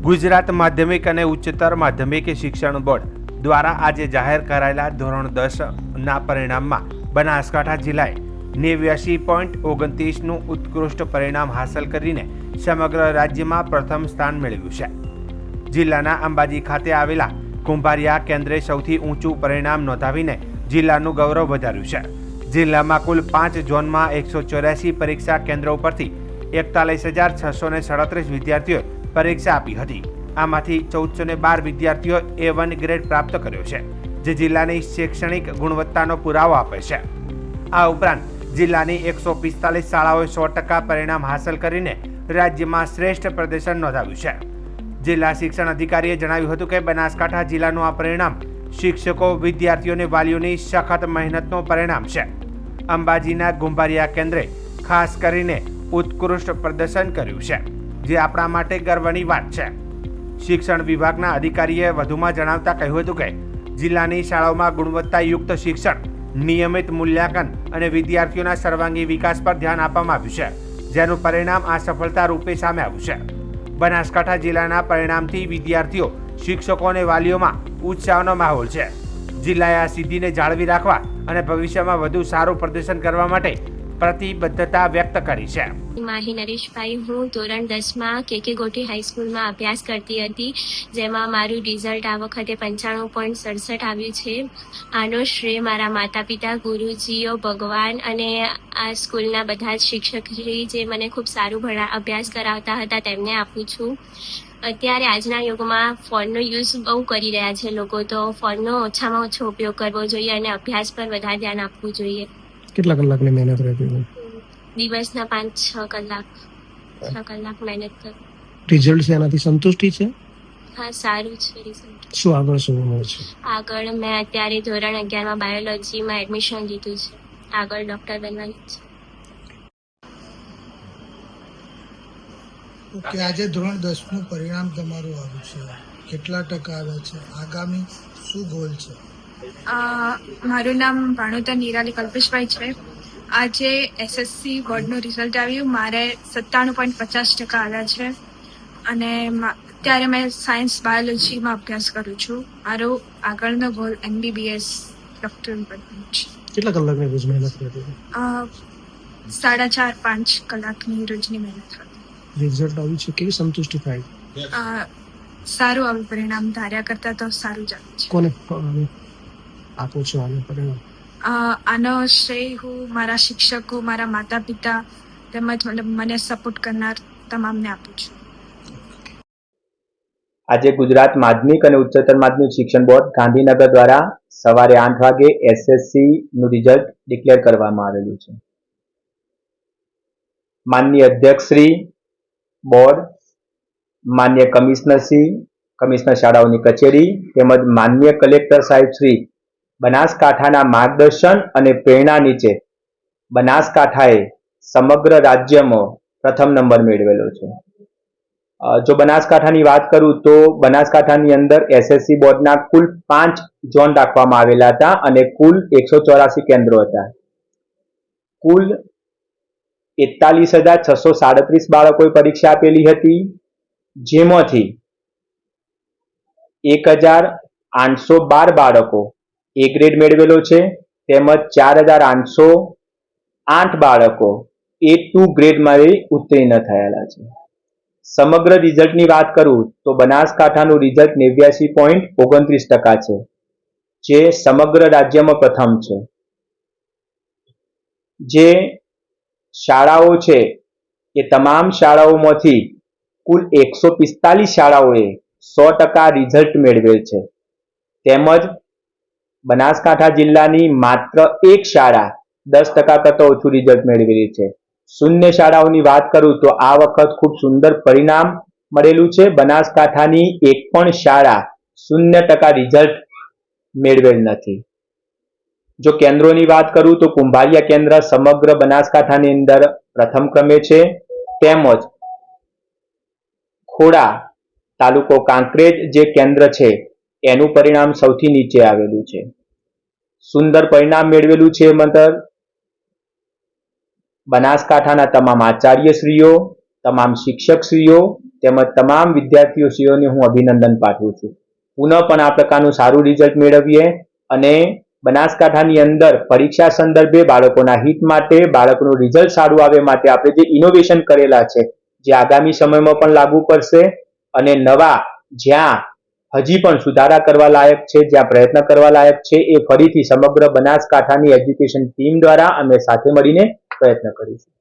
ગુજરાત માધ્યમિક અને ઉચ્ચતર માધ્યમિક શિક્ષણ બોર્ડ દ્વારા આજે જાહેર કરાયેલા ધોરણ 10ના પરિણામમાં બનાસકાંઠા જિલ્લાએ 89.29નું ઉત્કૃષ્ટ પરિણામ હાંસલ કરીને સમગ્ર રાજ્યમાં પ્રથમ સ્થાન મેળવ્યું છે. જિલ્લાના અંબાજી ખાતે આવેલા કુંભારિયા કેન્દ્રે સૌથી ઊંચું પરિણામ નોંધાવીને જિલ્લાનું ગૌરવ વધાર્યું છે. જિલ્લામાં કુલ 5 ઝોનમાં 184 પરીક્ષા કેન્દ્રો પરથી 41,637 વિદ્યાર્થીઓએ પરીક્ષા આપી હતી. આમાંથી 1412 વિદ્યાર્થીઓ A1 ગ્રેડ પ્રાપ્ત કર્યો છે, જે જિલ્લાની શૈક્ષણિક ગુણવત્તાનો પુરાવો આપે છે. આ ઉપરાંત જિલ્લાની 145 શાળાઓએ 100% પરિણામ હાંસલ કરીને રાજ્યમાં શ્રેષ્ઠ પ્રદર્શન નોંધાવ્યું છે. જિલ્લા શિક્ષણ અધિકારીએ જણાવ્યું હતું કે બનાસકાંઠા જિલ્લાનું આ પરિણામ શિક્ષકો, વિદ્યાર્થીઓ અને વાલીઓની સખત મહેનતનું પરિણામ છે. અંબાજીના કુંભારિયા કેન્દ્રે ખાસ કરીને ઉત્કૃષ્ટ પ્રદર્શન કર્યું છે, જે આપણા માટે ગર્વની વાત છે. શિક્ષણ વિભાગના અધિકારીએ વધુમાં જણાવતા કહ્યું હતું કે જિલ્લાની શાળાઓમાં ગુણવત્તાયુક્ત શિક્ષણ, નિયમિત મૂલ્યાંકન અને વિદ્યાર્થીઓના સર્વાંગી વિકાસ પર ધ્યાન આપવામાં આવ્યું છે, જેનું પરિણામ આ સફળતા રૂપે સામે આવ્યું છે. બનાસકાંઠા જિલ્લાના પરિણામથી વિદ્યાર્થીઓ, શિક્ષકો અને વાલીઓમાં ઉત્સાહનો માહોલ છે. જિલ્લાએ આ સિદ્ધિને જાળવી રાખવા અને ભવિષ્યમાં વધુ સારું પ્રદર્શન કરવા માટે પ્રતિબદ્ધતા વ્યક્ત કરી છે. માહી નરેશભાઈ, હું ધોરણ 10માં KK ગોઠી હાઈસ્કૂલમાં અભ્યાસ કરતી હતી, જેમાં મારું રિઝલ્ટ આ વખતે 95.67 આવ્યું છે. આનો શ્રેય મારા માતા પિતા, ગુરુજીઓ, ભગવાન અને આ સ્કૂલના બધા જ શિક્ષકશ્રી જે મને ખૂબ સારું અભ્યાસ કરાવતા હતા તેમને આપું છું. અત્યારે આજના યુગમાં ફોનનો યુઝ બહુ કરી રહ્યા છે લોકો, તો ફોનનો ઓછામાં ઓછો ઉપયોગ કરવો જોઈએ અને અભ્યાસ પર વધારે ધ્યાન આપવું જોઈએ. કેટલા કલાકની મહેનત રહેતી? દિવસના 5-6 કલાક. 6 કલાક મહેનત કરું. રિઝલ્ટ છે એનાથી સંતુષ્ટિ છે? હા, સારું છે રિઝલ્ટ. શું આગળ શું હોય છે? આગળ મેં અત્યારે ધોરણ 11માં બાયોલોજીમાં એડમિશન લીધું છે. આગળ ડૉક્ટર બનવાની છે. ઓકે, આજે ધોરણ 10નું પરિણામ તમારું આવ્યું છે, કેટલા ટકા આવ્યા છે? આગામી શું ગોલ છે? મારું નામ ભાણોતર નિરાલી કલ્પેશભાઈ છે. આજે SSC બોર્ડનું રિઝલ્ટ આવ્યું. મારે 97.50% આવ્યા છે અને અત્યારે મેં સાયન્સ બાયોલોજીમાં અભ્યાસ કરું છું. મારો આગળનો ગોલ MBBS ડૉક્ટર બનવાનું છે. કેટલા કલાકની રોજ મહેનત રહેતી? 4.5-5 કલાકની રોજની મહેનત હતી. રિઝલ્ટ આવ્યું છે, કેવી સંતુષ્ટિ થાય? સારું આવ્યું પરિણામ, ધાર્યા કરતાં તો સારું જ આવ્યું છે. કોને આપો છો આનું પરિણામ? આનો શ્રેય હું મારા શિક્ષકો, મારા માતા પિતા તેમજ મને સપોર્ટ કરનાર તમામને આપું છું. આજે ગુજરાત માધ્યમિક અને ઉચ્ચતર માધ્યમિક શિક્ષણ બોર્ડ ગાંધીનગર દ્વારા સવારે 8 વાગે SSC નું રિઝલ્ટ ડિક્લેર કરવામાં આવેલું છે. માનનીય અધ્યક્ષ શ્રી બોર્ડ, માન્ય કમિશનર શ્રી, કમિશનર શાળાઓની કચેરી તેમજ માન્ય કલેક્ટર સાહેબ શ્રી બનાસકાંઠાના માર્ગદર્શન અને પ્રેરણા નીચે બનાસકાંઠાએ સમગ્ર રાજ્યમાં પ્રથમ નંબર મેળવેલો છે. જો બનાસકાંઠાની વાત કરું તો બનાસકાંઠાની અંદર SSC બોર્ડના કુલ 5 ઝોન રાખવામાં આવેલા હતા અને કુલ 184 કેન્દ્રો હતા. કુલ 41,637 બાળકોએ પરીક્ષા આપેલી હતી, જેમાંથી 1,812 બાળકો A ગ્રેડ મેળવેલો છે તેમજ 4,808 બાળકો A2 ગ્રેડમાં ઉત્તીર્ણ થયેલા છે. સમગ્ર રિઝલ્ટની વાત કરું તો બનાસકાંઠાનું રિઝલ્ટ 89.29% છે, જે સમગ્ર રાજ્યમાં પ્રથમ છે. જે શાળાઓ છે એ તમામ શાળાઓમાંથી કુલ 145 શાળાઓએ 100% રિઝલ્ટ મેળવેલ છે. તેમજ બનાસકાંઠા જિલ્લાની માત્ર એક શાળા 10% કરતાં ઓછું રિઝલ્ટ મેળવેલી છે. શૂન્ય શાળાઓની વાત કરું તો આ વખત ખૂબ સુંદર પરિણામ મળેલું છે. બનાસકાંઠાની એક પણ શાળા 0% રિઝલ્ટ મેળવેલ નથી. જો કેન્દ્રોની વાત કરું તો કુંભારિયા કેન્દ્ર સમગ્ર બનાસકાંઠાની અંદર પ્રથમ ક્રમે છે, તેમજ ખોડા તાલુકો કાંકરેજ જે કેન્દ્ર છે એનું પરિણામ સૌથી નીચે આવેલું છે. સુંદર પરિણામ મેળવેલું છે. મતલબ બનાસકાંઠાના તમામ આચાર્યશ્રીઓ, તમામ શિક્ષકશ્રીઓ તેમજ તમામ વિદ્યાર્થીઓને હું અભિનંદન પાઠવું છું. પુનઃ પણ આ પ્રકારનું સારું રિઝલ્ટ મેળવીએ અને બનાસકાંઠાની અંદર પરીક્ષા સંદર્ભે બાળકોના હિત માટે, બાળકોનું રિઝલ્ટ સારું આવે માટે આપણે જે ઇનોવેશન કરેલા છે, જે આગામી સમયમાં પણ લાગુ પડશે અને નવા જ્યાં હજી પણ સુધારા કરવા લાયક છે, જ્યાં પ્રયત્ન કરવા લાયક છે, એ ફરીથી સમગ્ર બનાસકાંઠાની એજ્યુકેશન ટીમ દ્વારા અમે સાથે મળીને પ્રયત્ન કરીશું.